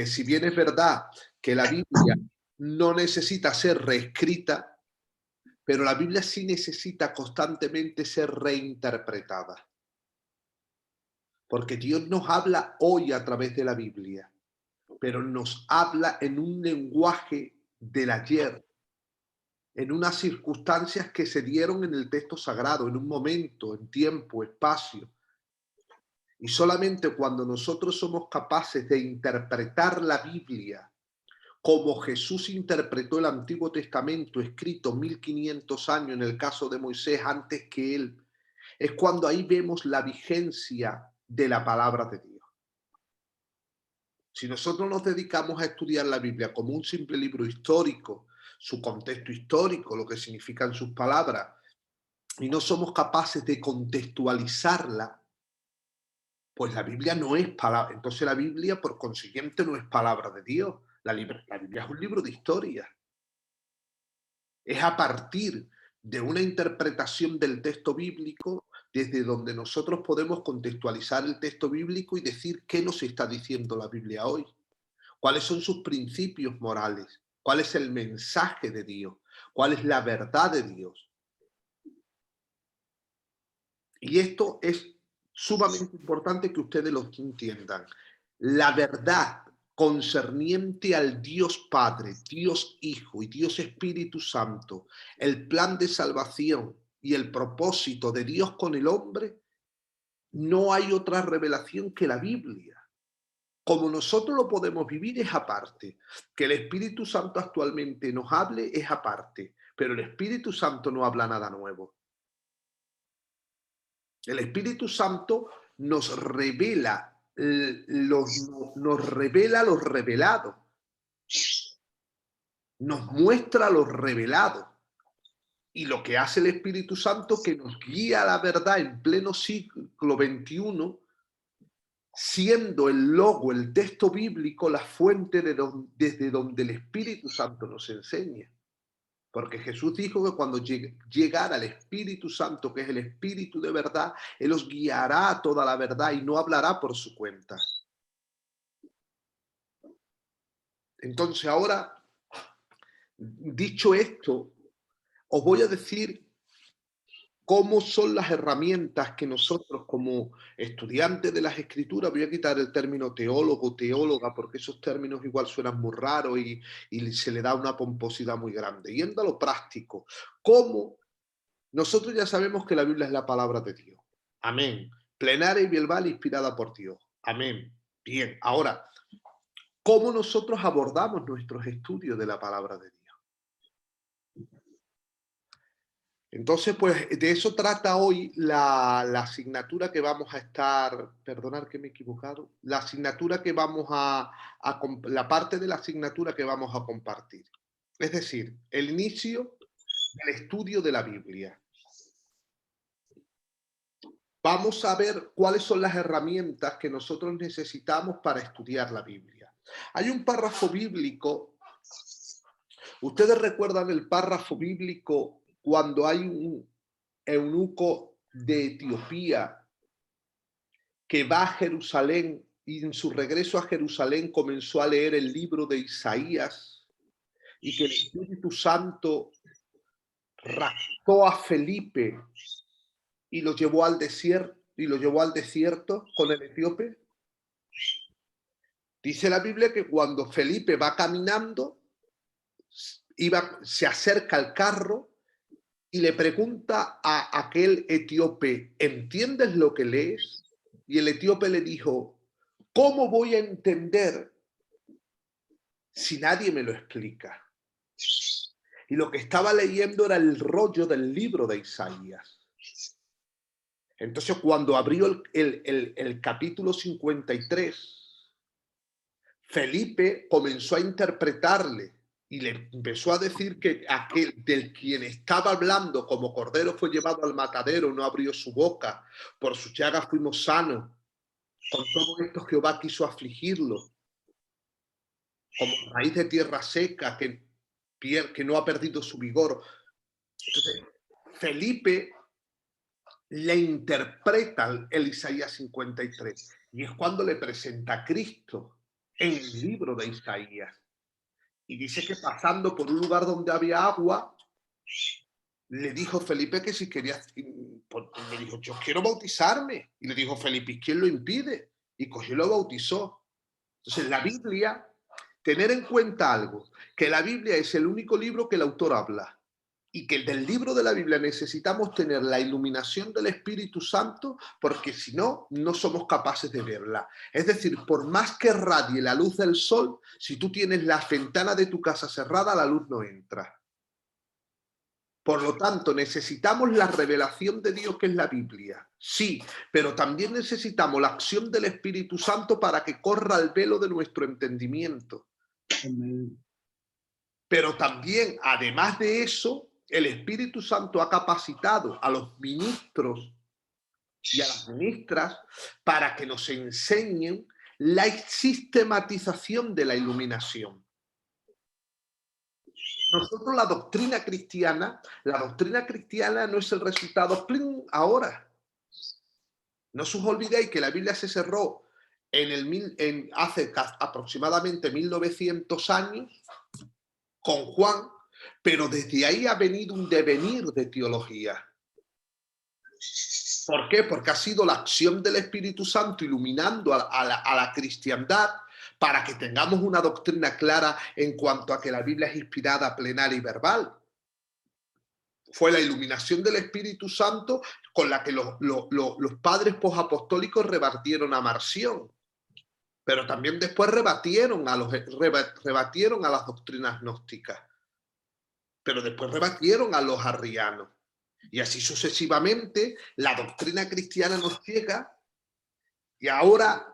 si bien es verdad que la Biblia no necesita ser reescrita, pero la Biblia sí necesita constantemente ser reinterpretada. Porque Dios nos habla hoy a través de la Biblia, pero nos habla en un lenguaje del ayer, en unas circunstancias que se dieron en el texto sagrado, en un momento, en tiempo, espacio. Y solamente cuando nosotros somos capaces de interpretar la Biblia como Jesús interpretó el Antiguo Testamento, escrito 1500 años en el caso de Moisés antes que él, es cuando ahí vemos la vigencia de la palabra de Dios. Si nosotros nos dedicamos a estudiar la Biblia como un simple libro histórico, su contexto histórico, lo que significan sus palabras, y no somos capaces de contextualizarla, pues la Biblia no es palabra. Entonces la Biblia, por consiguiente, no es palabra de Dios. La Biblia es un libro de historia. Es a partir de una interpretación del texto bíblico desde donde nosotros podemos contextualizar el texto bíblico y decir qué nos está diciendo la Biblia hoy. ¿Cuáles son sus principios morales? ¿Cuál es el mensaje de Dios? ¿Cuál es la verdad de Dios? Y esto es sumamente importante que ustedes lo entiendan. La verdad concerniente al Dios Padre, Dios Hijo y Dios Espíritu Santo, el plan de salvación y el propósito de Dios con el hombre, no hay otra revelación que la Biblia. Como nosotros lo podemos vivir es aparte. Que el Espíritu Santo actualmente nos hable es aparte, pero el Espíritu Santo no habla nada nuevo. El Espíritu Santo nos revela, nos revela lo revelado, nos muestra lo revelado. Y lo que hace el Espíritu Santo que nos guía a la verdad en pleno siglo XXI, siendo el logo, el texto bíblico, la fuente desde donde el Espíritu Santo nos enseña. Porque Jesús dijo que cuando llegara el Espíritu Santo, que es el Espíritu de verdad, Él os guiará a toda la verdad y no hablará por su cuenta. Entonces ahora, dicho esto, os voy a decir cómo son las herramientas que nosotros como estudiantes de las escrituras, voy a quitar el término teólogo, teóloga, porque esos términos igual suenan muy raros y se le da una pomposidad muy grande. Yendo a lo práctico, cómo nosotros ya sabemos que la Biblia es la palabra de Dios. Amén. Plenaria y verbal inspirada por Dios. Amén. Bien, ahora, ¿cómo nosotros abordamos nuestros estudios de la palabra de Dios? Entonces, pues de eso trata hoy la asignatura que vamos a estar, perdonad que me he equivocado, la asignatura que vamos la parte de la asignatura que vamos a compartir. Es decir, el inicio del estudio de la Biblia. Vamos a ver cuáles son las herramientas que nosotros necesitamos para estudiar la Biblia. Hay un párrafo bíblico, ustedes recuerdan el párrafo bíblico cuando hay un eunuco de Etiopía que va a Jerusalén y en su regreso a Jerusalén comenzó a leer el libro de Isaías y que el Espíritu Santo raptó a Felipe y lo llevó al desierto con el etíope. Dice la Biblia que cuando Felipe va caminando, se acerca al carro y le pregunta a aquel etíope, ¿entiendes lo que lees? Y el etíope le dijo, ¿cómo voy a entender si nadie me lo explica? Y lo que estaba leyendo era el rollo del libro de Isaías. Entonces, cuando abrió el capítulo 53, Felipe comenzó a interpretarle y le empezó a decir que aquel del quien estaba hablando como cordero fue llevado al matadero, no abrió su boca, por sus llagas fuimos sanos. Con todo esto Jehová quiso afligirlo, como raíz de tierra seca que no ha perdido su vigor. Entonces, Felipe le interpreta el Isaías 53 y es cuando le presenta a Cristo. en el libro de Isaías. Y dice que pasando por un lugar donde había agua, le dijo Felipe que si quería, le dijo, yo quiero bautizarme. Y le dijo Felipe, ¿y quién lo impide? Y cogió y lo bautizó. Entonces, la Biblia, tener en cuenta algo, que la Biblia es el único libro que el autor habla. Y que del libro de la Biblia necesitamos tener la iluminación del Espíritu Santo, porque si no, no somos capaces de verla. Es decir, por más que radie la luz del sol, si tú tienes la ventana de tu casa cerrada, la luz no entra. Por lo tanto, necesitamos la revelación de Dios, que es la Biblia. Sí, pero también necesitamos la acción del Espíritu Santo para que corra el velo de nuestro entendimiento. Amén. Pero también, además de eso, el Espíritu Santo ha capacitado a los ministros y a las ministras para que nos enseñen la sistematización de la iluminación. Nosotros la doctrina cristiana no es el resultado ¡plin! Ahora. No os olvidéis que la Biblia se cerró hace aproximadamente 1900 años con Juan, pero desde ahí ha venido un devenir de teología. ¿Por qué? Porque ha sido la acción del Espíritu Santo iluminando a la cristiandad para que tengamos una doctrina clara en cuanto a que la Biblia es inspirada, plenaria y verbal. Fue la iluminación del Espíritu Santo con la que los padres posapostólicos rebatieron a Marción, pero también después rebatieron a las doctrinas gnósticas, pero después rebatieron a los arrianos. Y así sucesivamente, la doctrina cristiana nos llega y ahora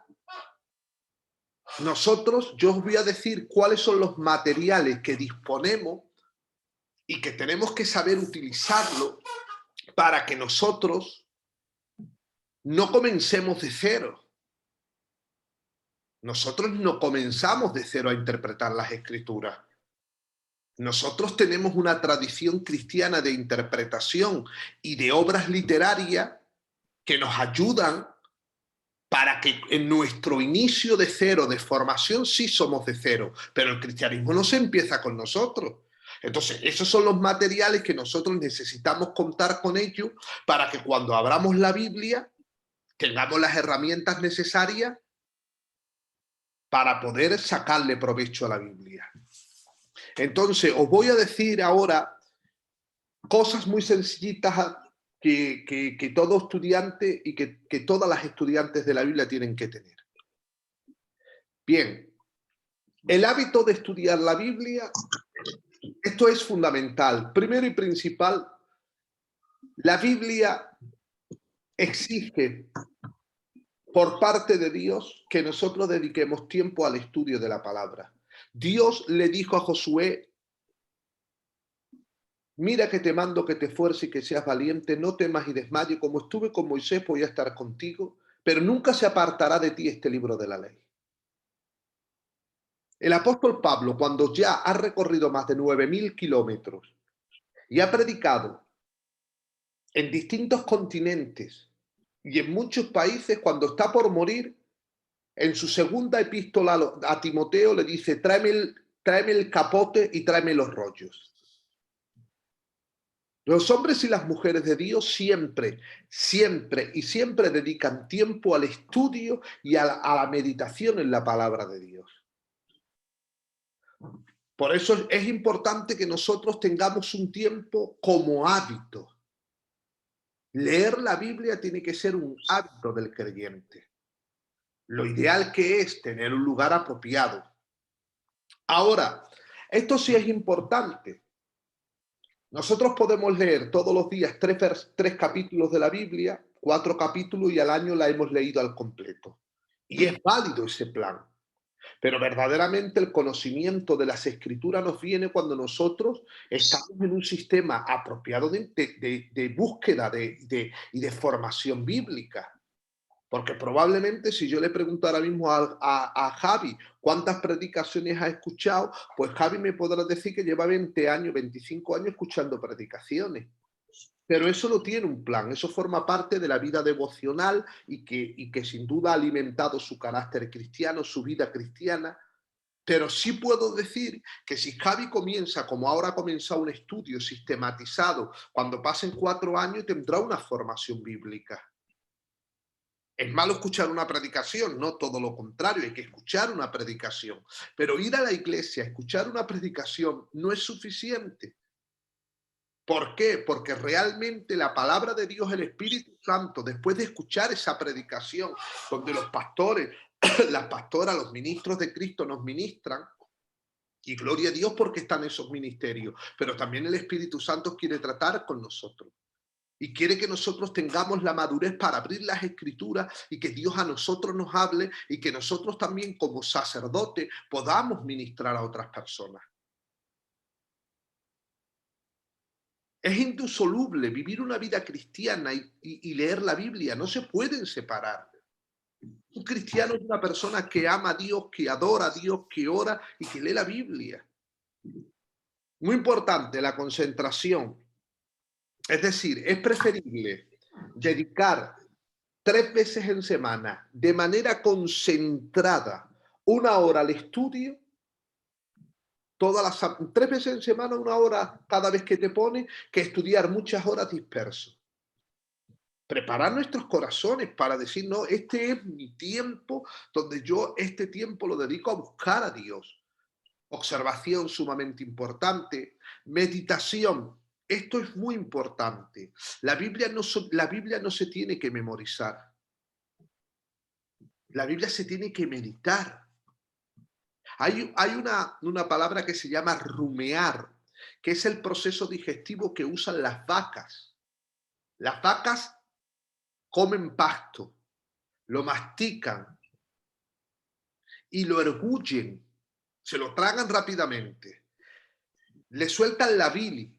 yo os voy a decir cuáles son los materiales que disponemos y que tenemos que saber utilizarlo para que nosotros no comencemos de cero. Nosotros no comenzamos de cero a interpretar las Escrituras. Nosotros tenemos una tradición cristiana de interpretación y de obras literarias que nos ayudan para que en nuestro inicio de cero, de formación, sí somos de cero, pero el cristianismo no se empieza con nosotros. Entonces, esos son los materiales que nosotros necesitamos contar con ellos para que cuando abramos la Biblia tengamos las herramientas necesarias para poder sacarle provecho a la Biblia. Entonces, os voy a decir ahora cosas muy sencillitas que todo estudiante y que todas las estudiantes de la Biblia tienen que tener. Bien, el hábito de estudiar la Biblia, esto es fundamental. Primero y principal, la Biblia exige por parte de Dios que nosotros dediquemos tiempo al estudio de la palabra. Dios le dijo a Josué: mira que te mando que te esfuerces y que seas valiente, no temas y desmayes, como estuve con Moisés voy a estar contigo, pero nunca se apartará de ti este libro de la ley. El apóstol Pablo, cuando ya ha recorrido más de 9000 kilómetros y ha predicado en distintos continentes y en muchos países, cuando está por morir, en su segunda epístola a Timoteo le dice: tráeme el capote y tráeme los rollos. Los hombres y las mujeres de Dios siempre, siempre y siempre dedican tiempo al estudio y a la meditación en la palabra de Dios. Por eso es importante que nosotros tengamos un tiempo como hábito. Leer la Biblia tiene que ser un hábito del creyente. Lo ideal que es tener un lugar apropiado. Ahora, esto sí es importante. Nosotros podemos leer todos los días 3 capítulos de la Biblia, 4 capítulos, y al año la hemos leído al completo. Y es válido ese plan. Pero verdaderamente el conocimiento de las Escrituras nos viene cuando nosotros estamos en un sistema apropiado de búsqueda y de formación bíblica. Porque probablemente si yo le pregunto ahora mismo a Javi cuántas predicaciones ha escuchado, pues Javi me podrá decir que lleva 20 años, 25 años escuchando predicaciones. Pero eso no tiene un plan, eso forma parte de la vida devocional y que sin duda ha alimentado su carácter cristiano, su vida cristiana. Pero sí puedo decir que si Javi comienza, como ahora ha comenzado un estudio sistematizado, cuando pasen 4 años tendrá una formación bíblica. Es malo escuchar una predicación, no todo lo contrario, hay que escuchar una predicación. Pero ir a la iglesia, escuchar una predicación no es suficiente. ¿Por qué? Porque realmente la palabra de Dios, el Espíritu Santo, después de escuchar esa predicación, donde los pastores, las pastoras, los ministros de Cristo nos ministran, y gloria a Dios porque están esos ministerios, pero también el Espíritu Santo quiere tratar con nosotros. Y quiere que nosotros tengamos la madurez para abrir las escrituras y que Dios a nosotros nos hable y que nosotros también como sacerdotes podamos ministrar a otras personas. Es indisoluble vivir una vida cristiana y leer la Biblia, no se pueden separar. Un cristiano es una persona que ama a Dios, que adora a Dios, que ora y que lee la Biblia. Muy importante, la concentración. Es decir, es preferible dedicar 3 veces en semana de manera concentrada 1 hora al estudio, 3 veces en semana 1 hora cada vez que te pones, que estudiar muchas horas disperso. Preparar nuestros corazones para decir, no, este es mi tiempo, donde yo este tiempo lo dedico a buscar a Dios. Observación sumamente importante, meditación. Esto es muy importante. La Biblia no se tiene que memorizar. La Biblia se tiene que meditar. Hay una palabra que se llama rumear, que es el proceso digestivo que usan las vacas. Las vacas comen pasto, lo mastican y lo ergullen, se lo tragan rápidamente, le sueltan la bilis,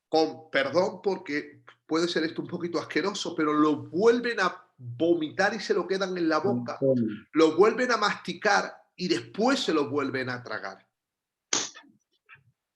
con perdón porque puede ser esto un poquito asqueroso, pero lo vuelven a vomitar y se lo quedan en la boca, lo vuelven a masticar y después se lo vuelven a tragar.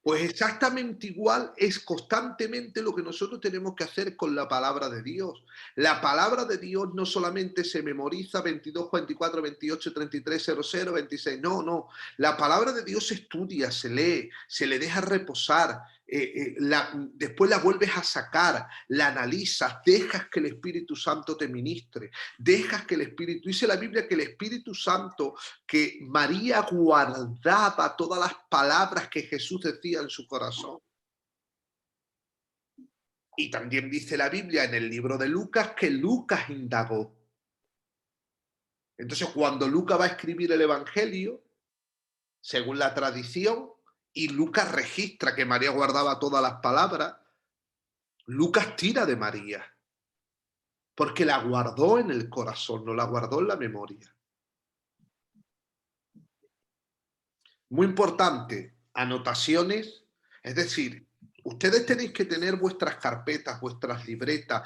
Pues exactamente igual es constantemente lo que nosotros tenemos que hacer con la palabra de Dios. La palabra de Dios no solamente se memoriza 22, 24, 28, 33, 00, 26. No, no. La palabra de Dios se estudia, se lee, se le deja reposar. Después la vuelves a sacar, la analizas, dejas que el Espíritu Santo te ministre, dejas que el Espíritu, dice la Biblia que el Espíritu Santo, que María guardaba todas las palabras que Jesús decía en su corazón. Y también dice la Biblia en el libro de Lucas que Lucas indagó. Entonces, cuando Lucas va a escribir el Evangelio, según la tradición, y Lucas registra que María guardaba todas las palabras, Lucas tira de María, porque la guardó en el corazón, no la guardó en la memoria. Muy importante, anotaciones, es decir, ustedes tenéis que tener vuestras carpetas, vuestras libretas,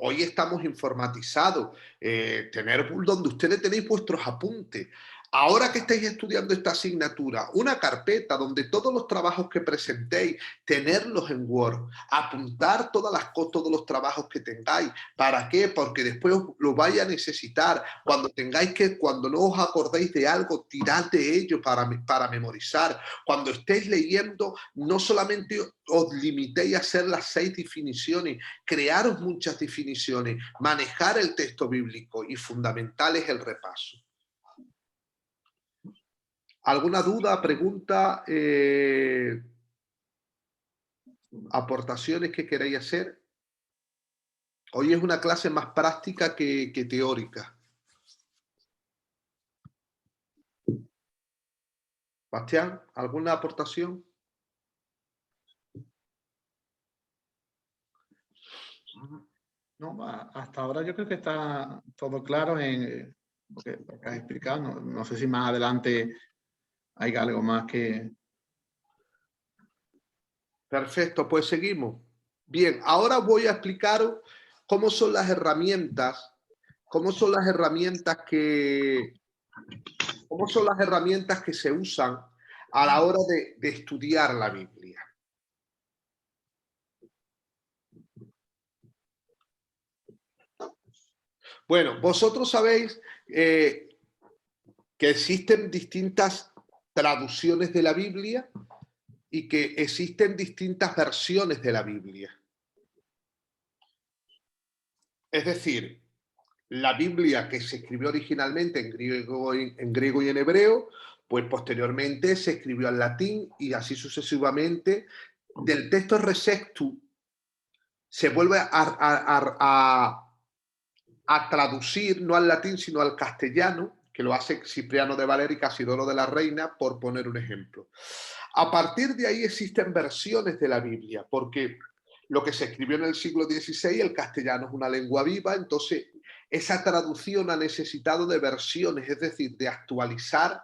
hoy estamos informatizados, tener donde ustedes tenéis vuestros apuntes. Ahora que estáis estudiando esta asignatura, una carpeta donde todos los trabajos que presentéis, tenerlos en Word, apuntar todos los trabajos que tengáis. ¿Para qué? Porque después lo vais a necesitar. Cuando no os acordéis de algo, tirad de ello para memorizar. Cuando estéis leyendo, no solamente os limitéis a hacer las 6 definiciones, crearos muchas definiciones, manejar el texto bíblico y fundamental es el repaso. ¿Alguna duda, pregunta, aportaciones que queráis hacer? Hoy es una clase más práctica que teórica. Bastián, ¿alguna aportación? No, hasta ahora yo creo que está todo claro en lo que has explicado. No sé si más adelante hay algo más que... Perfecto, pues seguimos. Bien, ahora voy a explicaros cómo son las herramientas, que se usan a la hora de estudiar la Biblia. Bueno, vosotros sabéis que existen distintas traducciones de la Biblia y que existen distintas versiones de la Biblia. Es decir, la Biblia que se escribió originalmente en griego y en hebreo, pues posteriormente se escribió en latín y así sucesivamente. Del texto Receptu se vuelve a traducir no al latín sino al castellano, que lo hace Cipriano de Valera y Casidoro de la Reina, por poner un ejemplo. A partir de ahí existen versiones de la Biblia, porque lo que se escribió en el siglo XVI, el castellano es una lengua viva, entonces esa traducción ha necesitado de versiones, es decir, de actualizar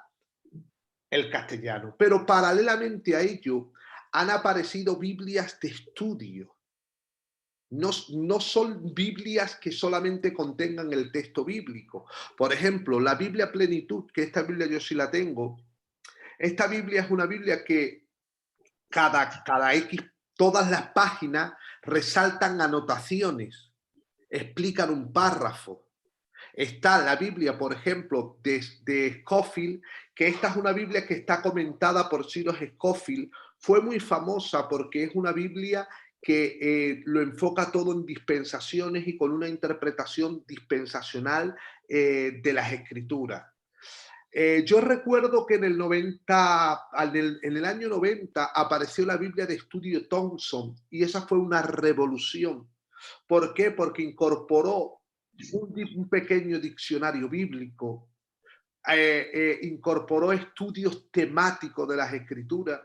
el castellano. Pero paralelamente a ello han aparecido Biblias de estudio. No son Biblias que solamente contengan el texto bíblico. Por ejemplo, la Biblia Plenitud, que esta Biblia yo sí la tengo, esta Biblia es una Biblia que cada X, todas las páginas resaltan anotaciones, explican un párrafo. Está la Biblia, por ejemplo, de Scofield, que esta es una Biblia que está comentada por Cyrus Scofield. Fue muy famosa porque es una Biblia que lo enfoca todo en dispensaciones y con una interpretación dispensacional de las escrituras. Yo recuerdo que en el año 90 apareció la Biblia de estudio Thompson y esa fue una revolución. ¿Por qué? Porque incorporó un pequeño diccionario bíblico, incorporó estudios temáticos de las escrituras.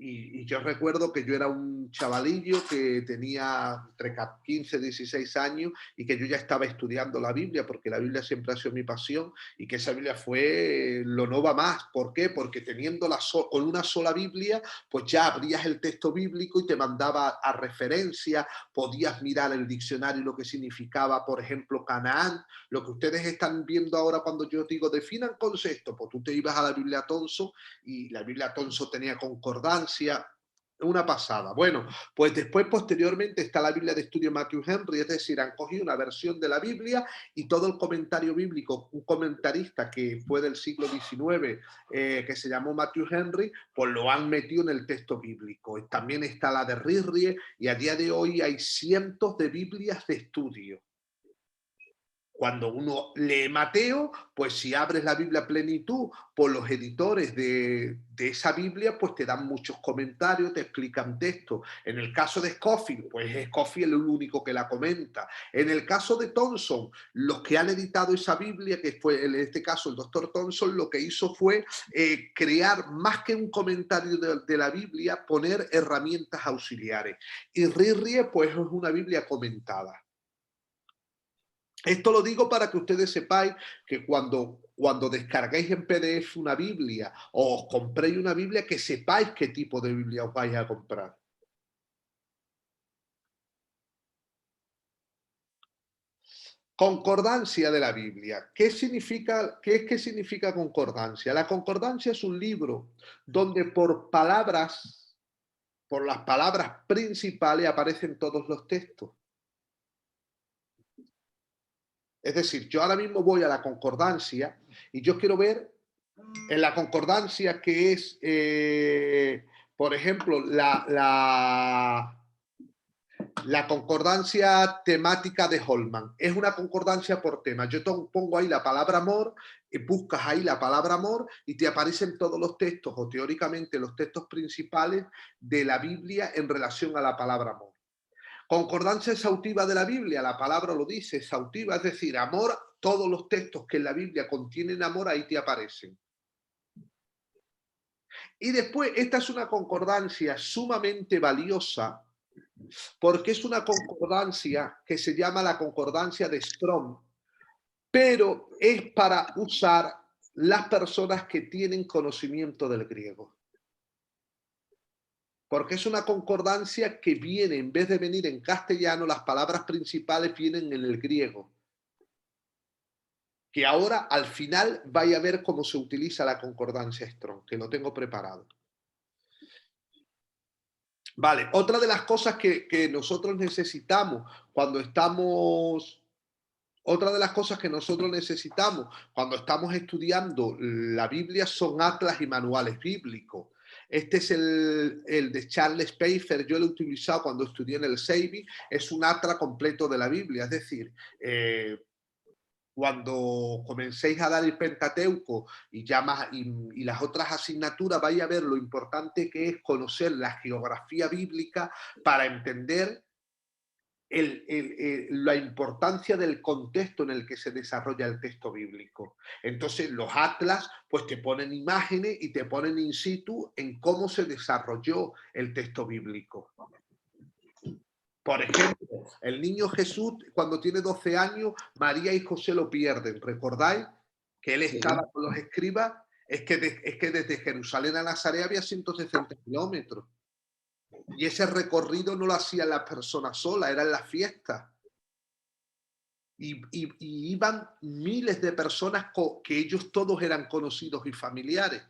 Y yo recuerdo que yo era un chavalillo que tenía entre 15 y 16 años y que yo ya estaba estudiando la Biblia, porque la Biblia siempre ha sido mi pasión y que esa Biblia fue lo no va más. ¿Por qué? Porque teniendo con una sola Biblia, pues ya abrías el texto bíblico y te mandaba a referencia, podías mirar el diccionario y lo que significaba, por ejemplo, Canaán, lo que ustedes están viendo ahora cuando yo digo definan concepto, pues tú te ibas a la Biblia Thompson y la Biblia Thompson tenía concordancia, una pasada. Bueno, pues después, posteriormente, está la Biblia de estudio Matthew Henry, es decir, han cogido una versión de la Biblia y todo el comentario bíblico, un comentarista que fue del siglo XIX, que se llamó Matthew Henry, pues lo han metido en el texto bíblico. También está la de Rirrie y a día de hoy hay cientos de Biblias de estudio. Cuando uno lee Mateo, pues si abres la Biblia Plenitud, por los editores de esa Biblia, pues te dan muchos comentarios, te explican texto. En el caso de Scofield, pues Scofield es el único que la comenta. En el caso de Thompson, los que han editado esa Biblia, que fue en este caso el doctor Thompson, lo que hizo fue crear más que un comentario de la Biblia, poner herramientas auxiliares. Y Rirrie, pues es una Biblia comentada. Esto lo digo para que ustedes sepáis que cuando descarguéis en PDF una Biblia o os compréis una Biblia, que sepáis qué tipo de Biblia os vais a comprar. Concordancia de la Biblia. ¿Qué significa concordancia? La concordancia es un libro donde por las palabras principales aparecen todos los textos. Es decir, yo ahora mismo voy a la concordancia y yo quiero ver en la concordancia que es, por ejemplo, la concordancia temática de Holman. Es una concordancia por tema. Yo pongo ahí la palabra amor, y buscas ahí la palabra amor y te aparecen todos los textos o teóricamente los textos principales de la Biblia en relación a la palabra amor. Concordancia exhaustiva de la Biblia, la palabra lo dice, exhaustiva, es decir, amor, todos los textos que en la Biblia contienen amor, ahí te aparecen. Y después, esta es una concordancia sumamente valiosa porque es una concordancia que se llama la concordancia de Strong, pero es para usar las personas que tienen conocimiento del griego. Porque es una concordancia que viene, en vez de venir en castellano, las palabras principales vienen en el griego. Que ahora, al final, vaya a ver cómo se utiliza la concordancia Strong, que lo tengo preparado. Vale, otra de las cosas que nosotros necesitamos cuando estamos Otra de las cosas que nosotros necesitamos cuando estamos estudiando la Biblia son atlas y manuales bíblicos. Este es el de Charles Pfeiffer, yo lo he utilizado cuando estudié en el SEIBI, es un atlas completo de la Biblia, es decir, cuando comencéis a dar el Pentateuco y las otras asignaturas, vais a ver lo importante que es conocer la geografía bíblica para entender la importancia del contexto en el que se desarrolla el texto bíblico. Entonces los atlas pues te ponen imágenes y te ponen in situ en cómo se desarrolló el texto bíblico. Por ejemplo, el niño Jesús, cuando tiene 12 años, María y José lo pierden. ¿Recordáis que él estaba con los escribas? Es que desde Jerusalén a Nazaret había 160 kilómetros. Y ese recorrido no lo hacían las personas solas, era en la fiesta. Y iban miles de personas que ellos todos eran conocidos y familiares.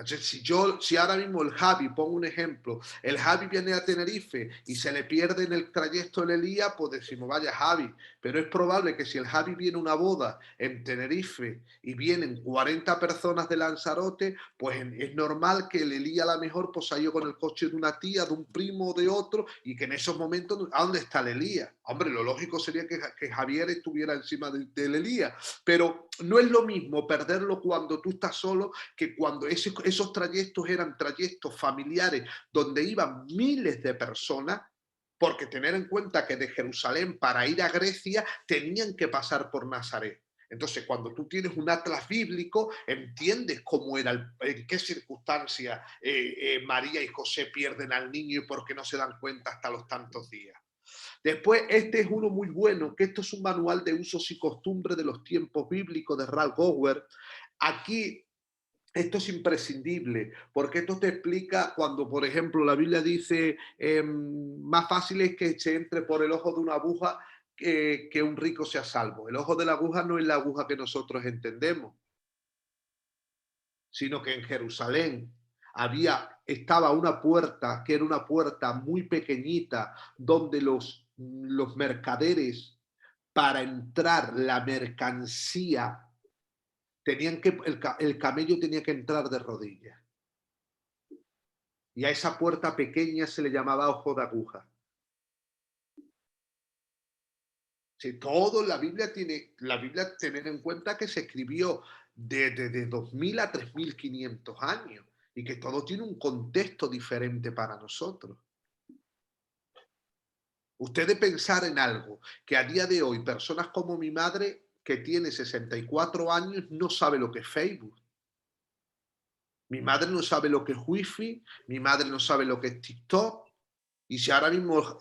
Entonces, si ahora mismo el Javi, pongo un ejemplo, el Javi viene a Tenerife y se le pierde en el trayecto el Elías, pues decimos, vaya Javi, pero es probable que si el Javi viene a una boda en Tenerife y vienen 40 personas de Lanzarote, pues es normal que el Elías a lo mejor pues ha ido con el coche de una tía, de un primo o de otro, y que en esos momentos, ¿a dónde está el Elías? Hombre, lo lógico sería que Javier estuviera encima del Elías, pero no es lo mismo perderlo cuando tú estás solo que cuando esos trayectos eran trayectos familiares donde iban miles de personas, porque tener en cuenta que de Jerusalén para ir a Grecia tenían que pasar por Nazaret. Entonces, cuando tú tienes un atlas bíblico, entiendes cómo era, en qué circunstancias María y José pierden al niño y por qué no se dan cuenta hasta los tantos días. Después, este es uno muy bueno, que esto es un manual de usos y costumbres de los tiempos bíblicos de Ralph Gower. Aquí esto es imprescindible, porque esto te explica cuando, por ejemplo, la Biblia dice más fácil es que se entre por el ojo de una aguja que un rico sea salvo. El ojo de la aguja no es la aguja que nosotros entendemos, sino que en Jerusalén estaba una puerta, que era una puerta muy pequeñita, donde los mercaderes, para entrar la mercancía, el camello tenía que entrar de rodillas. Y a esa puerta pequeña se le llamaba ojo de aguja. Sí, todo la Biblia tener en cuenta que se escribió de 2000 a 3500 años y que todo tiene un contexto diferente para nosotros. Usted de pensar en algo que a día de hoy personas como mi madre, que tiene 64 años, no sabe lo que es Facebook. Mi madre no sabe lo que es Wi-Fi, mi madre no sabe lo que es TikTok. Y si ahora mismo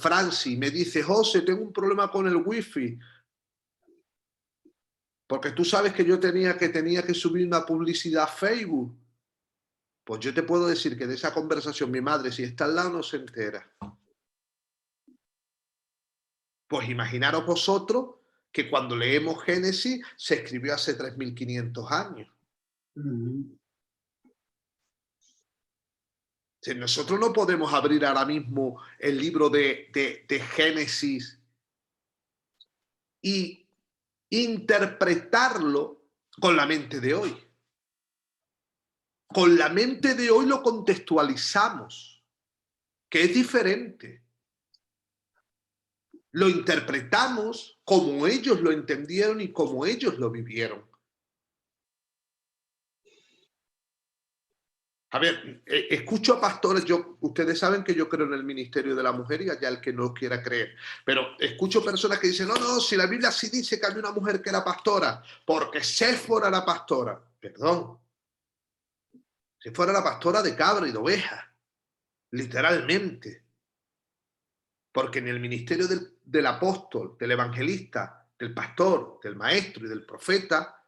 Franci me dice, José, tengo un problema con el Wi-Fi, porque tú sabes que yo tenía que subir una publicidad a Facebook, pues yo te puedo decir que de esa conversación mi madre, si está al lado, no se entera. Pues imaginaros vosotros que cuando leemos Génesis se escribió hace 3500 años. Si nosotros no podemos abrir ahora mismo el libro de Génesis y interpretarlo con la mente de hoy. Con la mente de hoy lo contextualizamos, que es diferente. Lo interpretamos como ellos lo entendieron y como ellos lo vivieron. A ver, escucho a pastores, ustedes saben que yo creo en el ministerio de la mujer y allá el que no quiera creer, pero escucho personas que dicen, no, si la Biblia sí dice que había una mujer que era pastora, porque Séfora era pastora. Perdón. Séfora era pastora de cabra y de oveja, literalmente. Porque en el ministerio del apóstol, del evangelista, del pastor, del maestro y del profeta,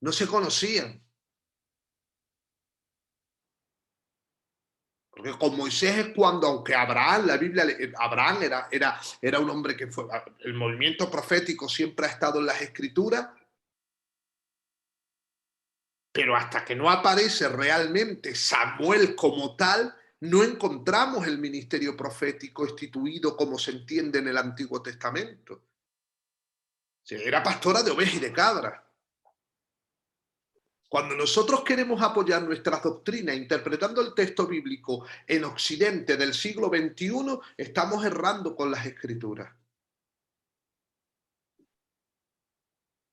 no se conocían. Porque con Moisés es cuando, aunque Abraham, la Biblia, Abraham era un hombre que fue, el movimiento profético siempre ha estado en las escrituras, pero hasta que no aparece realmente Samuel como tal, No encontramos el ministerio profético instituido como se entiende en el Antiguo Testamento. Era pastora de ovejas y de cabras. Cuando nosotros queremos apoyar nuestras doctrinas interpretando el texto bíblico en Occidente del siglo XXI, estamos errando con las Escrituras.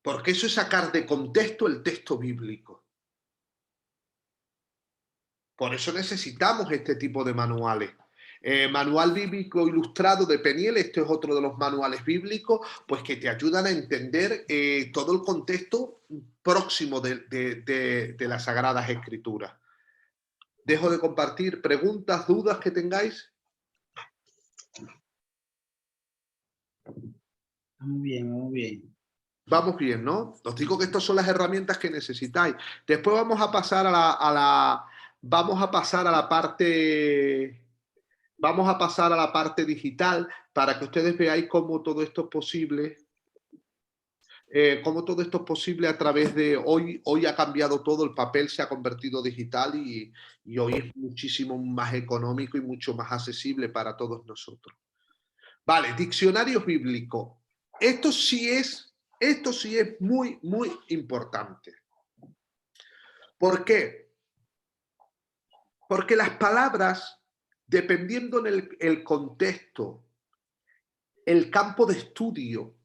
Porque eso es sacar de contexto el texto bíblico. Por eso necesitamos este tipo de manuales. Manual bíblico ilustrado de Peniel, este es otro de los manuales bíblicos, pues que te ayudan a entender todo el contexto próximo de las Sagradas Escrituras. Dejo de compartir preguntas, dudas que tengáis. Muy bien, muy bien. Vamos bien, ¿no? Os digo que estas son las herramientas que necesitáis. Después vamos a pasar a la parte digital para que ustedes veáis cómo todo esto es posible. Cómo todo esto es posible a través de hoy ha cambiado todo, el papel se ha convertido digital y hoy es muchísimo más económico y mucho más accesible para todos nosotros. Vale, diccionarios bíblicos. Esto sí es muy, muy importante. ¿Por qué? Porque las palabras, dependiendo en el contexto, el campo de estudio,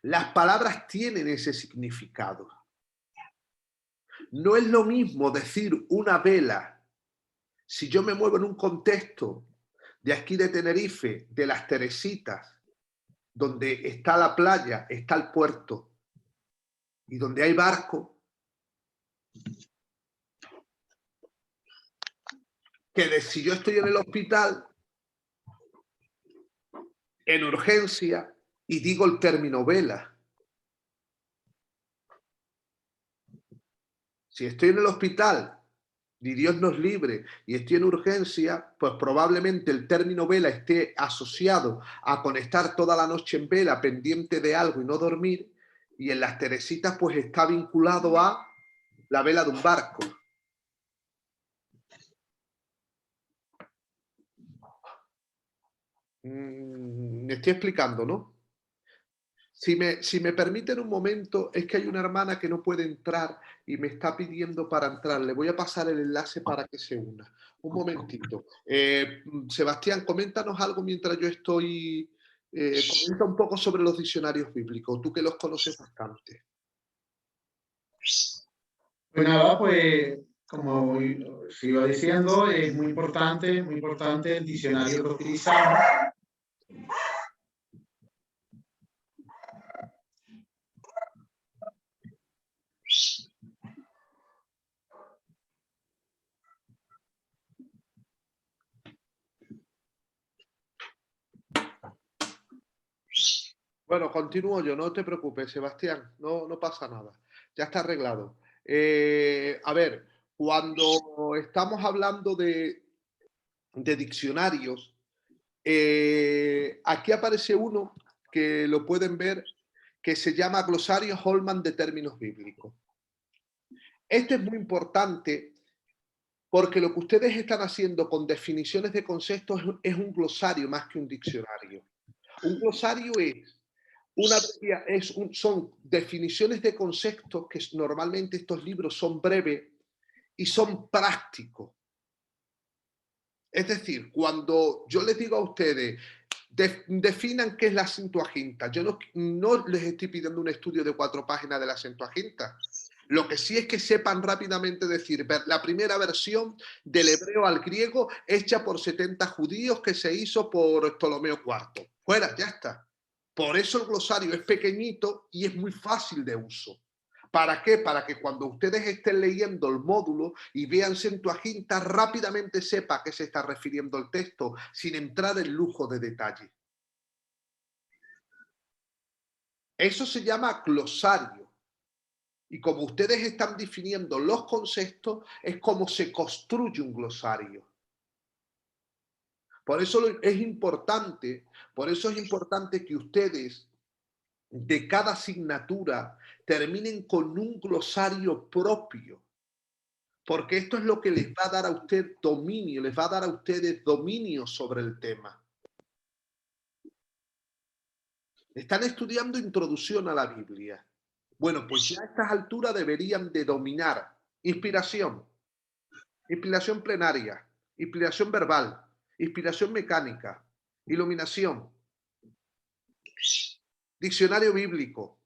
las palabras tienen ese significado. No es lo mismo decir una vela si yo me muevo en un contexto de aquí de Tenerife, de las Teresitas, donde está la playa, está el puerto y donde hay barco, que de si yo estoy en el hospital, en urgencia, y digo el término vela. Si estoy en el hospital, y Dios nos libre, y estoy en urgencia, pues probablemente el término vela esté asociado a conectar toda la noche en vela, pendiente de algo y no dormir, y en las Teresitas pues está vinculado a la vela de un barco. Me estoy explicando, ¿no? Si me permiten un momento, es que hay una hermana que no puede entrar y me está pidiendo para entrar. Le voy a pasar el enlace para que se una. Un momentito. Sebastián, coméntanos algo mientras yo estoy... comenta un poco sobre los diccionarios bíblicos, tú que los conoces bastante. Pues nada, pues como os iba diciendo, es muy importante el diccionario que utilizamos. Bueno, continúo yo, no te preocupes, Sebastián, no pasa nada, ya está arreglado. A ver, cuando estamos hablando de diccionarios, aquí aparece uno que lo pueden ver, que se llama Glosario Holman de términos bíblicos. Este es muy importante porque lo que ustedes están haciendo con definiciones de conceptos es un glosario más que un diccionario. Un glosario son definiciones de conceptos que normalmente estos libros son breves y son prácticos. Es decir, cuando yo les digo a ustedes, definan qué es la Septuaginta, yo no les estoy pidiendo un estudio de 4 páginas de la Septuaginta. Lo que sí es que sepan rápidamente decir, la primera versión del hebreo al griego hecha por 70 judíos que se hizo por Ptolomeo IV. Fuera, ya está. Por eso el glosario es pequeñito y es muy fácil de uso. ¿Para qué? Para que cuando ustedes estén leyendo el módulo y vean Septuaginta, rápidamente sepa a qué se está refiriendo el texto, sin entrar en lujo de detalle. Eso se llama glosario. Y como ustedes están definiendo los conceptos, es como se construye un glosario. Por eso es importante que ustedes de cada asignatura terminen con un glosario propio, porque esto es lo que les va a dar a usted dominio, les va a dar a ustedes dominio sobre el tema. Están estudiando introducción a la Biblia. Bueno, pues ya a estas alturas deberían de dominar inspiración, inspiración plenaria, inspiración verbal, inspiración mecánica, iluminación, diccionario bíblico,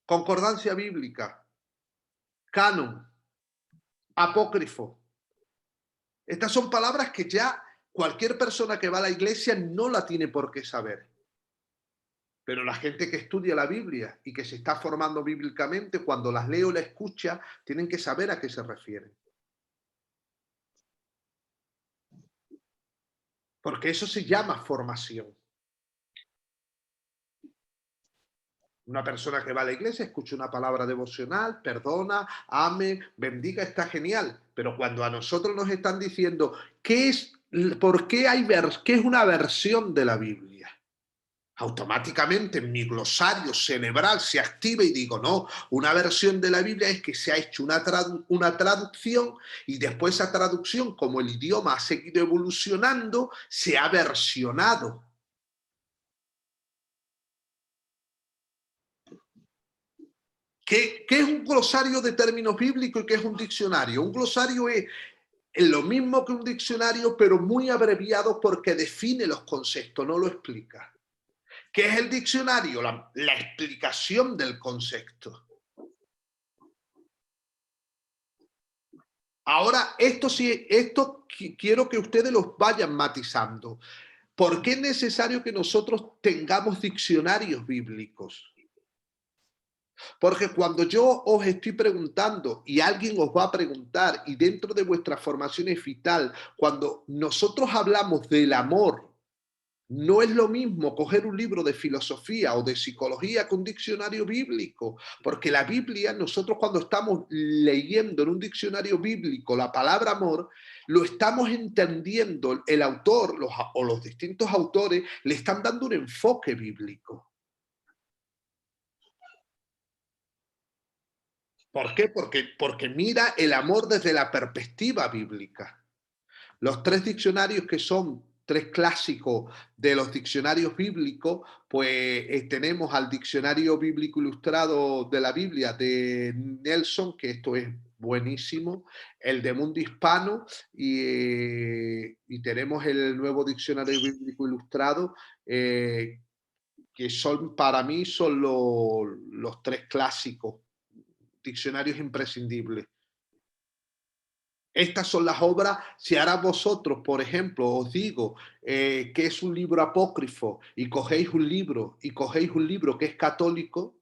concordancia bíblica, canon, apócrifo. Estas son palabras que ya cualquier persona que va a la iglesia no la tiene por qué saber. Pero la gente que estudia la Biblia y que se está formando bíblicamente, cuando las lee o la escucha, tienen que saber a qué se refieren. Porque eso se llama formación. Una persona que va a la iglesia, escucha una palabra devocional, perdona, ame, bendiga, está genial. Pero cuando a nosotros nos están diciendo por qué qué es una versión de la Biblia, automáticamente mi glosario cerebral se activa y digo, no, una versión de la Biblia es que se ha hecho una traducción y después esa traducción, como el idioma ha seguido evolucionando, se ha versionado. ¿Qué es un glosario de términos bíblicos y qué es un diccionario? Un glosario es lo mismo que un diccionario, pero muy abreviado porque define los conceptos, no lo explica. ¿Qué es el diccionario? La explicación del concepto. Ahora, esto quiero que ustedes los vayan matizando. ¿Por qué es necesario que nosotros tengamos diccionarios bíblicos? Porque cuando yo os estoy preguntando y alguien os va a preguntar y dentro de vuestra formación es vital, cuando nosotros hablamos del amor, no es lo mismo coger un libro de filosofía o de psicología que un diccionario bíblico, porque la Biblia, nosotros cuando estamos leyendo en un diccionario bíblico la palabra amor, lo estamos entendiendo, el autor o los distintos autores le están dando un enfoque bíblico. ¿Por qué? Porque mira el amor desde la perspectiva bíblica. Los tres diccionarios que son tres clásicos de los diccionarios bíblicos, pues tenemos al Diccionario Bíblico Ilustrado de la Biblia de Nelson, que esto es buenísimo, el de Mundo Hispano y tenemos el nuevo Diccionario Bíblico Ilustrado, que para mí son los tres clásicos, diccionarios imprescindibles. Estas son las obras, si ahora vosotros, por ejemplo, os digo que es un libro apócrifo y cogéis un libro que es católico,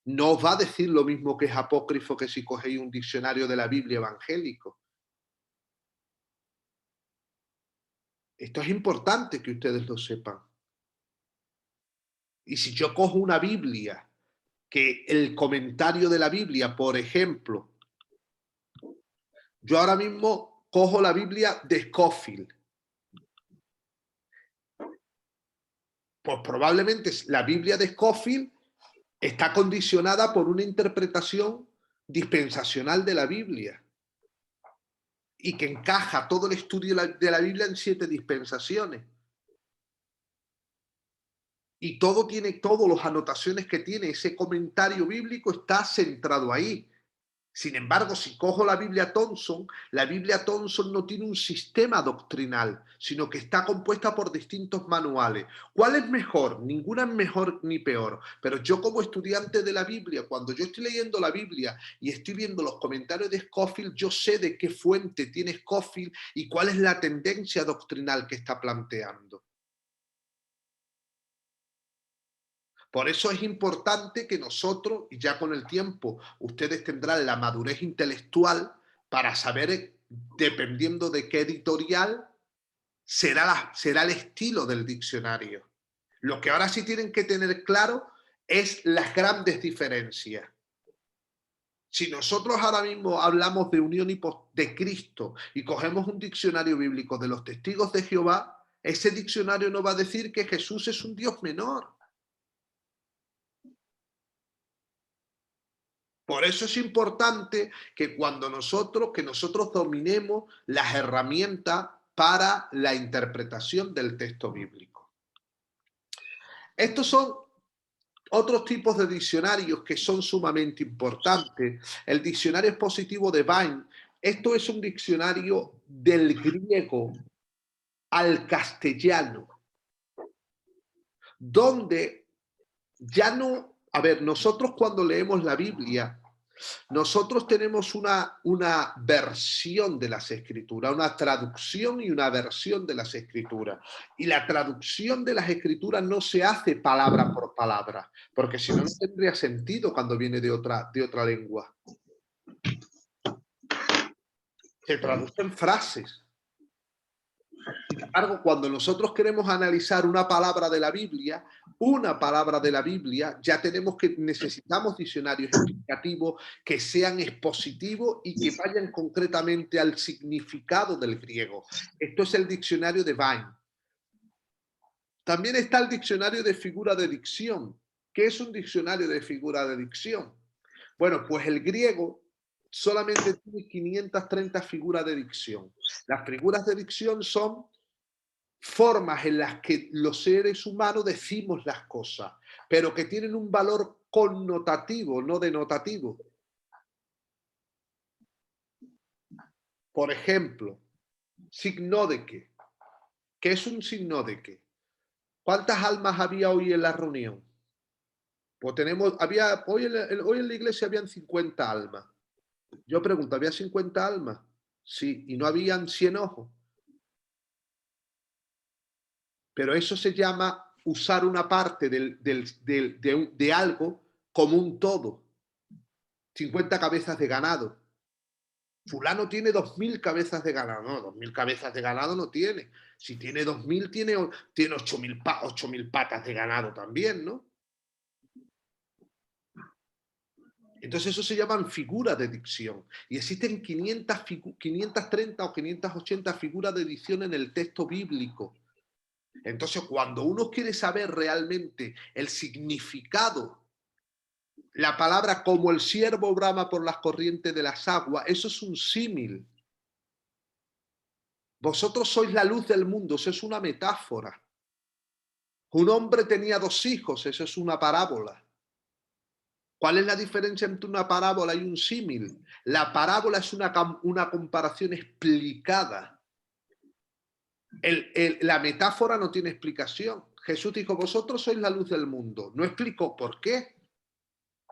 no os va a decir lo mismo que es apócrifo que si cogéis un diccionario de la Biblia evangélico. Esto es importante que ustedes lo sepan. Y si yo cojo una Biblia, que el comentario de la Biblia, por ejemplo, yo ahora mismo cojo la Biblia de Scofield, pues probablemente la Biblia de Scofield está condicionada por una interpretación dispensacional de la Biblia y que encaja todo el estudio de la Biblia en 7 dispensaciones. Y todas las anotaciones que tiene ese comentario bíblico está centrado ahí. Sin embargo, si cojo la Biblia Thompson no tiene un sistema doctrinal, sino que está compuesta por distintos manuales. ¿Cuál es mejor? Ninguna es mejor ni peor. Pero yo como estudiante de la Biblia, cuando yo estoy leyendo la Biblia y estoy viendo los comentarios de Scofield, yo sé de qué fuente tiene Scofield y cuál es la tendencia doctrinal que está planteando. Por eso es importante que nosotros, y ya con el tiempo, ustedes tendrán la madurez intelectual para saber, dependiendo de qué editorial, será el estilo del diccionario. Lo que ahora sí tienen que tener claro es las grandes diferencias. Si nosotros ahora mismo hablamos de unión de Cristo y cogemos un diccionario bíblico de los testigos de Jehová, ese diccionario no va a decir que Jesús es un Dios menor. Por eso es importante que nosotros dominemos las herramientas para la interpretación del texto bíblico. Estos son otros tipos de diccionarios que son sumamente importantes. El diccionario expositivo de Vine, esto es un diccionario del griego al castellano, donde ya no, a ver, nosotros cuando leemos la Biblia, nosotros tenemos una versión de las escrituras, una traducción y una versión de las escrituras. Y la traducción de las escrituras no se hace palabra por palabra, porque si no, no tendría sentido cuando viene de otra lengua. Se traducen frases. Sin embargo, cuando nosotros queremos analizar una palabra de la Biblia, ya necesitamos diccionarios explicativos que sean expositivos y que vayan concretamente al significado del griego. Esto es el diccionario de Vine. También está el diccionario de figura de dicción. ¿Qué es un diccionario de figura de dicción? Bueno, pues el griego solamente tiene 530 figuras de dicción. Las figuras de dicción son formas en las que los seres humanos decimos las cosas, pero que tienen un valor connotativo, no denotativo. Por ejemplo, signo de qué. ¿Qué es un signo de qué? ¿Cuántas almas había hoy en la reunión? Pues hoy en la iglesia habían 50 almas. Yo pregunto, ¿había 50 almas? Sí, y no habían 100 ojos. Pero eso se llama usar una parte de algo como un todo. 50 cabezas de ganado. Fulano tiene 2000 cabezas de ganado. No, 2000 cabezas de ganado no tiene. Si tiene 2000, tiene 8000 patas de ganado también, ¿no? Entonces eso se llaman figuras de dicción. Y existen 530 o 580 figuras de dicción en el texto bíblico. Entonces, cuando uno quiere saber realmente el significado, la palabra como el ciervo brama por las corrientes de las aguas, eso es un símil. Vosotros sois la luz del mundo, eso es una metáfora. Un hombre tenía 2 hijos, eso es una parábola. ¿Cuál es la diferencia entre una parábola y un símil? La parábola es una comparación explicada. La metáfora no tiene explicación. Jesús dijo, vosotros sois la luz del mundo. No explicó por qué.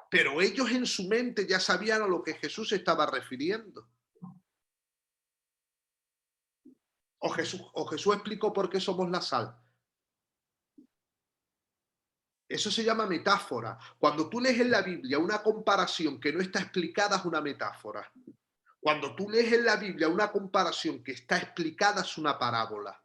Pero ellos en su mente ya sabían a lo que Jesús se estaba refiriendo. O Jesús explicó por qué somos la sal. Eso se llama metáfora. Cuando tú lees en la Biblia una comparación que no está explicada es una metáfora. Cuando tú lees en la Biblia una comparación que está explicada es una parábola.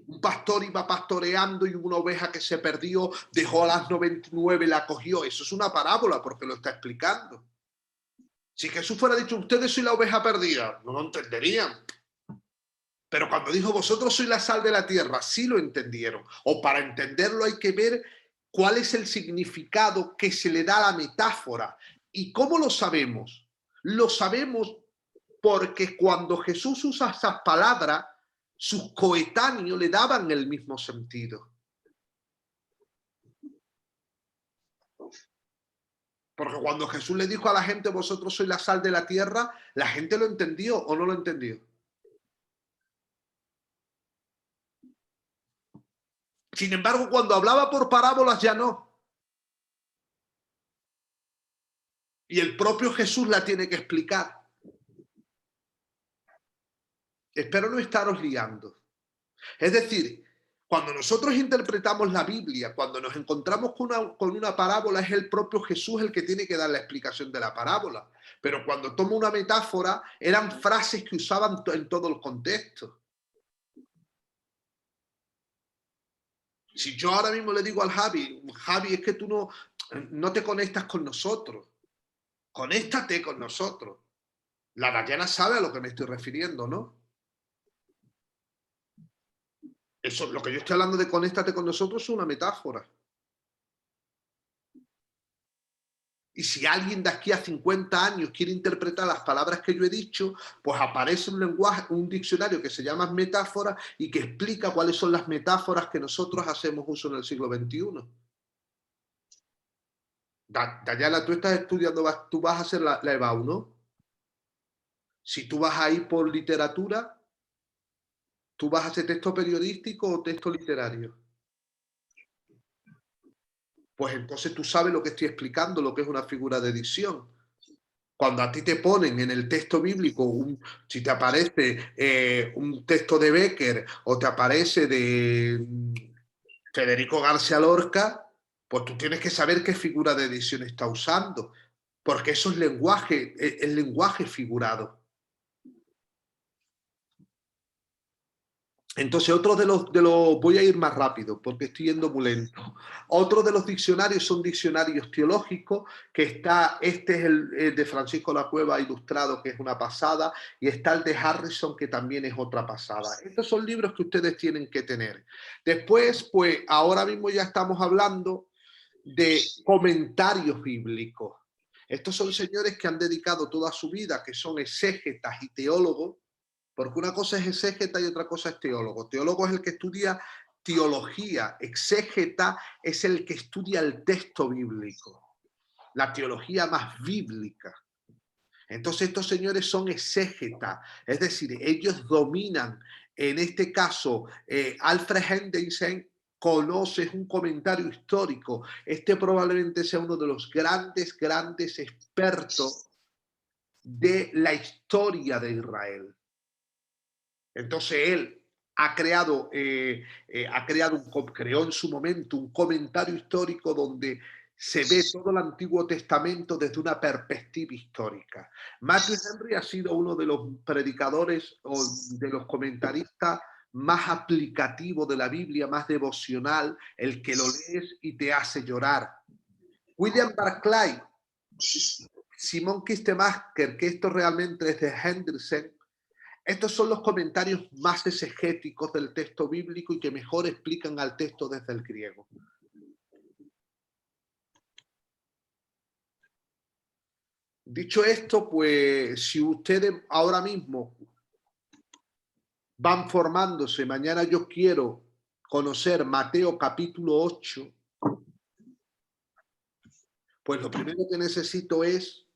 Un pastor iba pastoreando y una oveja que se perdió dejó a las 99 y la cogió. Eso es una parábola porque lo está explicando. Si Jesús fuera dicho, ustedes sois la oveja perdida, no lo entenderían. Pero cuando dijo, vosotros sois la sal de la tierra, sí lo entendieron. O para entenderlo hay que ver cuál es el significado que se le da a la metáfora. ¿Y cómo lo sabemos? Lo sabemos porque cuando Jesús usa esas palabras, sus coetáneos le daban el mismo sentido. Porque cuando Jesús le dijo a la gente, vosotros sois la sal de la tierra, la gente lo entendió o no lo entendió. Sin embargo, cuando hablaba por parábolas ya no. Y el propio Jesús la tiene que explicar. Espero no estaros liando. Es decir, cuando nosotros interpretamos la Biblia, cuando nos encontramos con una parábola, es el propio Jesús el que tiene que dar la explicación de la parábola. Pero cuando toma una metáfora, eran frases que usaban en todo el contexto. Si yo ahora mismo le digo al Javi, es que tú no te conectas con nosotros. Conéctate con nosotros. La Dayana sabe a lo que me estoy refiriendo, ¿no? Eso, lo que yo estoy hablando de conéctate con nosotros es una metáfora. Y si alguien de aquí a 50 años quiere interpretar las palabras que yo he dicho, pues aparece un lenguaje, un diccionario que se llama metáfora y que explica cuáles son las metáforas que nosotros hacemos uso en el siglo XXI. Dayana, tú estás estudiando, tú vas a hacer la EBAU, ¿no? Si tú vas a ir por literatura, ¿tú vas a hacer texto periodístico o texto literario? Pues entonces tú sabes lo que estoy explicando, lo que es una figura de dicción. Cuando a ti te ponen en el texto bíblico, si te aparece un texto de Becker o te aparece de Federico García Lorca, pues tú tienes que saber qué figura de edición está usando, porque eso es lenguaje, el lenguaje figurado. Entonces, otro de los, voy a ir más rápido porque estoy yendo muy lento. Otro de los diccionarios son diccionarios teológicos, que está, este es el de Francisco La Cueva ilustrado, que es una pasada, y está el de Harrison, que también es otra pasada. Estos son libros que ustedes tienen que tener. Después, pues ahora mismo ya estamos hablando de comentarios bíblicos. Estos son señores que han dedicado toda su vida, que son exégetas y teólogos, porque una cosa es exégeta y otra cosa es teólogo. Teólogo es el que estudia teología, exégeta es el que estudia el texto bíblico, la teología más bíblica. Entonces estos señores son exégetas, es decir, ellos dominan, en este caso, Alfred Henderson conoce un comentario histórico. Este probablemente sea uno de los grandes expertos de la historia de Israel. Entonces él creó en su momento un comentario histórico donde se ve todo el Antiguo Testamento desde una perspectiva histórica. Matthew Henry ha sido uno de los predicadores o de los comentaristas más aplicativo de la Biblia, más devocional, el que lo lees y te hace llorar. William Barclay, Simon Kistemaker, que esto realmente es de Henderson. Estos son los comentarios más exegéticos del texto bíblico y que mejor explican al texto desde el griego. Dicho esto, pues si ustedes ahora mismo van formándose, mañana yo quiero conocer Mateo capítulo 8, pues lo primero que necesito es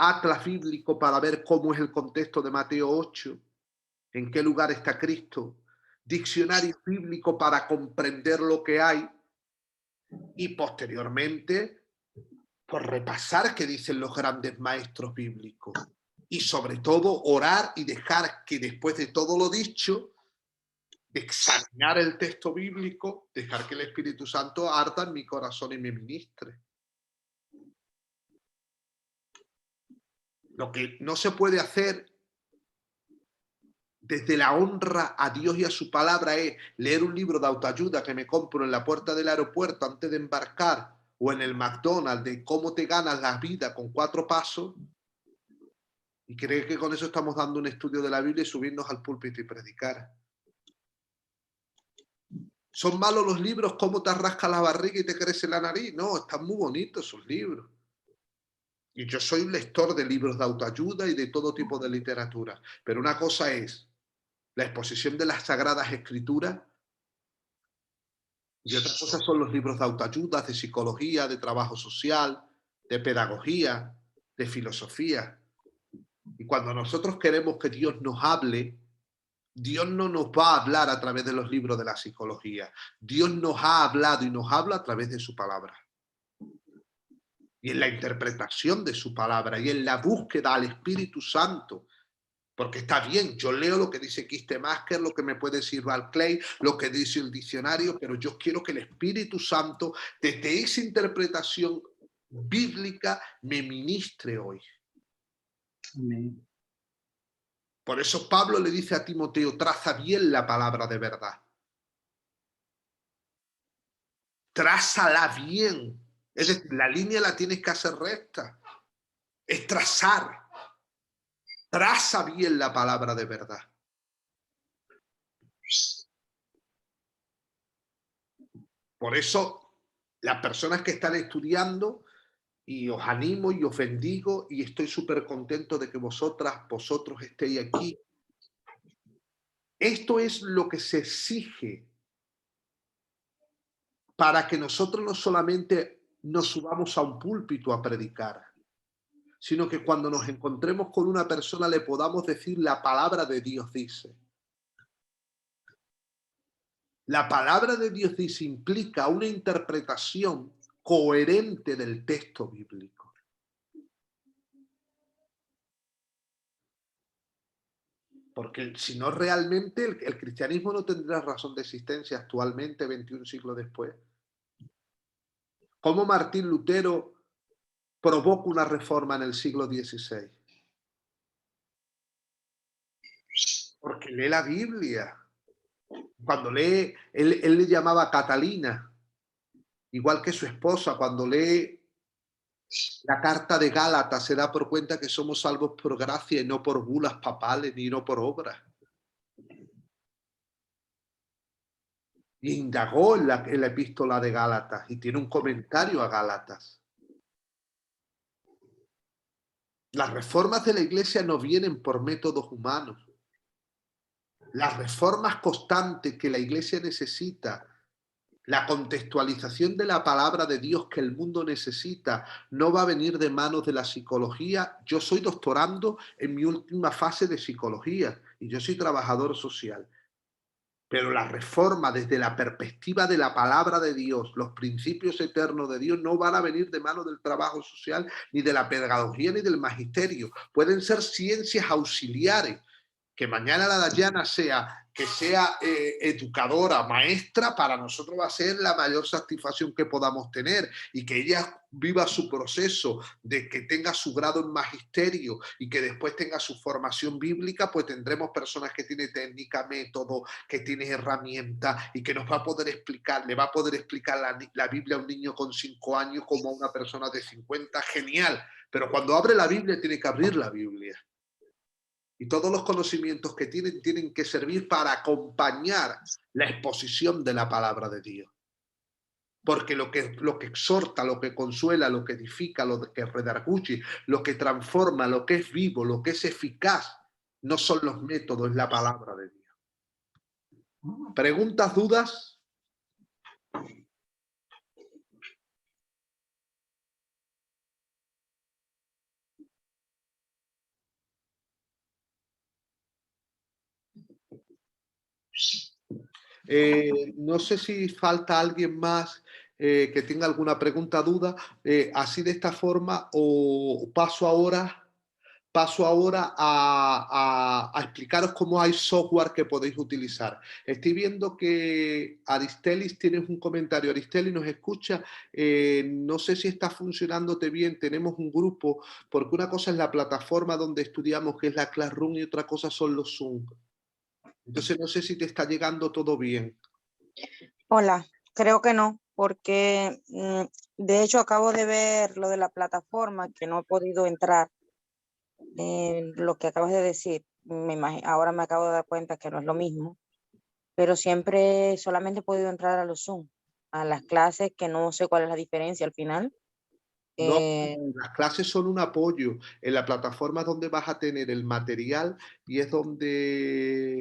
atlas bíblico para ver cómo es el contexto de Mateo 8, en qué lugar está Cristo, diccionario bíblico para comprender lo que hay y posteriormente por repasar qué dicen los grandes maestros bíblicos y sobre todo orar y dejar que después de todo lo dicho, de examinar el texto bíblico, dejar que el Espíritu Santo arda en mi corazón y me ministre. Lo que no se puede hacer desde la honra a Dios y a su palabra es leer un libro de autoayuda que me compro en la puerta del aeropuerto antes de embarcar o en el McDonald's de cómo te ganas la vida con 4 pasos y creer que con eso estamos dando un estudio de la Biblia y subirnos al púlpito y predicar. ¿Son malos los libros? ¿Cómo te rasca la barriga y te crece la nariz? No, están muy bonitos esos libros. Y yo soy un lector de libros de autoayuda y de todo tipo de literatura. Pero una cosa es la exposición de las Sagradas Escrituras y otra cosa son los libros de autoayuda, de psicología, de trabajo social, de pedagogía, de filosofía. Y cuando nosotros queremos que Dios nos hable, Dios no nos va a hablar a través de los libros de la psicología. Dios nos ha hablado y nos habla a través de su palabra. Y en la interpretación de su palabra y en la búsqueda al Espíritu Santo. Porque está bien, yo leo lo que dice Kistemaker, lo que me puede decir Barclay, lo que dice el diccionario, pero yo quiero que el Espíritu Santo, desde esa interpretación bíblica, me ministre hoy. Amén. Por eso Pablo le dice a Timoteo, traza bien la palabra de verdad. Trázala bien. Es decir, la línea la tienes que hacer recta. Es trazar. Traza bien la palabra de verdad. Por eso, las personas que están estudiando y os animo y os bendigo y estoy súper contento de que vosotros estéis aquí. Esto es lo que se exige para que nosotros no solamente nos subamos a un púlpito a predicar, sino que cuando nos encontremos con una persona le podamos decir la palabra de Dios dice. La palabra de Dios dice implica una interpretación coherente del texto bíblico. Porque si no, realmente el cristianismo no tendrá razón de existencia actualmente, 21 siglos después. ¿Cómo Martín Lutero provoca una reforma en el siglo XVI? Porque lee la Biblia. Cuando lee, él le llamaba Catalina, igual que su esposa, cuando lee la carta de Gálatas se da por cuenta que somos salvos por gracia y no por bulas papales ni no por obras. Y indagó en la epístola de Gálatas y tiene un comentario a Gálatas. Las reformas de la iglesia no vienen por métodos humanos. Las reformas constantes que la iglesia necesita, la contextualización de la palabra de Dios que el mundo necesita, no va a venir de manos de la psicología. Yo soy doctorando en mi última fase de psicología y yo soy trabajador social. Pero la reforma desde la perspectiva de la palabra de Dios, los principios eternos de Dios, no van a venir de manos del trabajo social, ni de la pedagogía, ni del magisterio. Pueden ser ciencias auxiliares. Que mañana la Dayana sea educadora, maestra, para nosotros va a ser la mayor satisfacción que podamos tener, y que ella viva su proceso de que tenga su grado en magisterio y que después tenga su formación bíblica, pues tendremos personas que tienen técnica, método, que tienen herramientas y que nos va a poder explicar, le va a poder explicar la Biblia a un niño con 5 años como a una persona de 50, genial. Pero cuando abre la Biblia tiene que abrir la Biblia. Y todos los conocimientos que tienen que servir para acompañar la exposición de la palabra de Dios. Porque lo que exhorta, lo que consuela, lo que edifica, lo que redarguye, lo que transforma, lo que es vivo, lo que es eficaz, no son los métodos, es la palabra de Dios. ¿Preguntas, dudas? No sé si falta alguien más que tenga alguna pregunta, duda. Así de esta forma, o paso ahora a explicaros cómo hay software que podéis utilizar. Estoy viendo que Aristelis, tienes un comentario. Aristelis nos escucha. No sé si está funcionándote bien. Tenemos un grupo, porque una cosa es la plataforma donde estudiamos, que es la Classroom, y otra cosa son los Zoom. Entonces no sé si te está llegando todo bien. Hola, creo que no, porque de hecho acabo de ver lo de la plataforma que no he podido entrar. Lo que acabas de decir, ahora me acabo de dar cuenta que no es lo mismo, pero siempre solamente he podido entrar a los Zoom, a las clases, que no sé cuál es la diferencia al final. No, las clases son un apoyo. En la plataforma es donde vas a tener el material y es donde